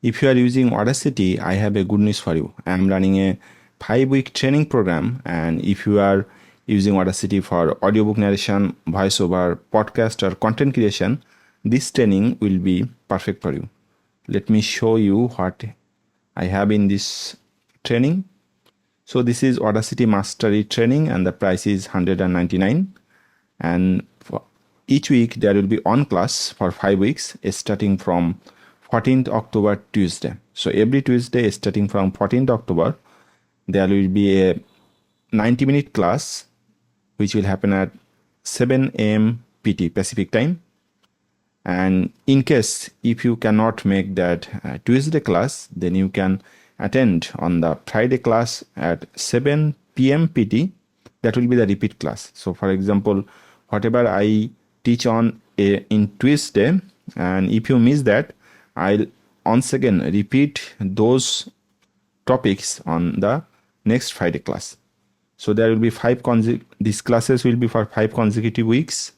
If you are using Audacity, I have a good news for you. I am running a 5-week training program, and if you are using Audacity for audiobook narration, voiceover, podcast, or content creation, this training will be perfect for you. Let me show you what I have in this training. So this is Audacity Mastery training, and the price is $199. And for each week there will be one class for 5 weeks, starting from 14th October Tuesday. So every Tuesday starting from 14th October, there will be a 90-minute class which will happen at 7 a.m. PT Pacific time. And in case if you cannot make that Tuesday class, then you can attend on the Friday class at 7 p.m. PT. That will be the repeat class. So for example, whatever I teach on in Tuesday, and if you miss that, I'll once again repeat those topics on the next Friday class. So there will be these classes will be for 5 consecutive weeks,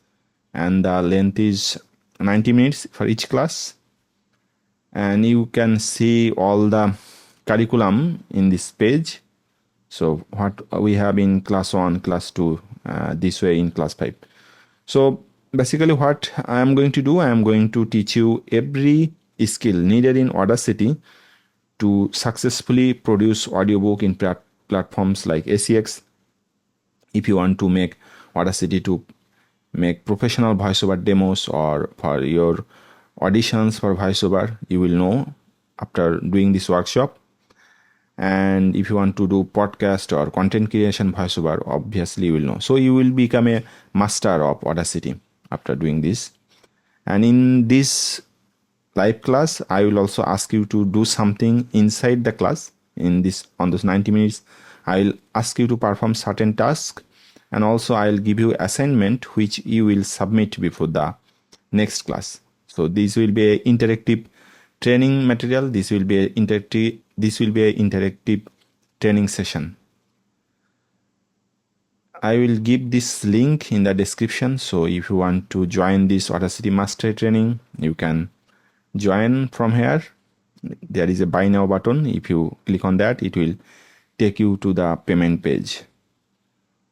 and the length is 90 minutes for each class. And you can see all the curriculum in this page. So what we have in class 1, class 2, this way in class 5. So basically what I am going to do, I am going to teach you every skill needed in Audacity to successfully produce audiobook in platforms like ACX. If you want to make Audacity to make professional voiceover demos or for your auditions for voiceover, you will know after doing this workshop. And if you want to do podcast or content creation voiceover, obviously you will know. So you will become a master of Audacity after doing this. And in this live class, I will also ask you to do something inside the class. On those 90 minutes, I will ask you to perform certain tasks, and also I will give you assignment which you will submit before the next class. So this will be an interactive training material. This will be an interactive training session. I will give this link in the description. So if you want to join this Audacity Mastery training, you can join from here. There is a buy now button. If you click on that, it will take you to the payment page.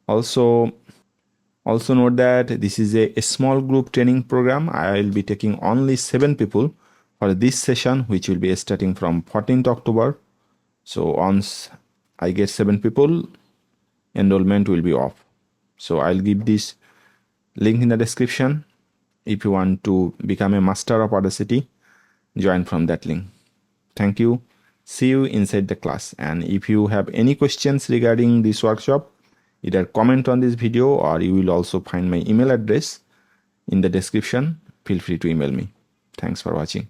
Also note that this is a small group training program. I will be taking only 7 people for this session, which will be starting from 14th October. So once I get 7 people, enrollment will be off. So I'll give this link in the description. If you want to become a master of Audacity, join from that link. Thank you. See you inside the class. And if you have any questions regarding this workshop, either comment on this video, or you will also find my email address in the description. Feel free to email me. Thanks for watching.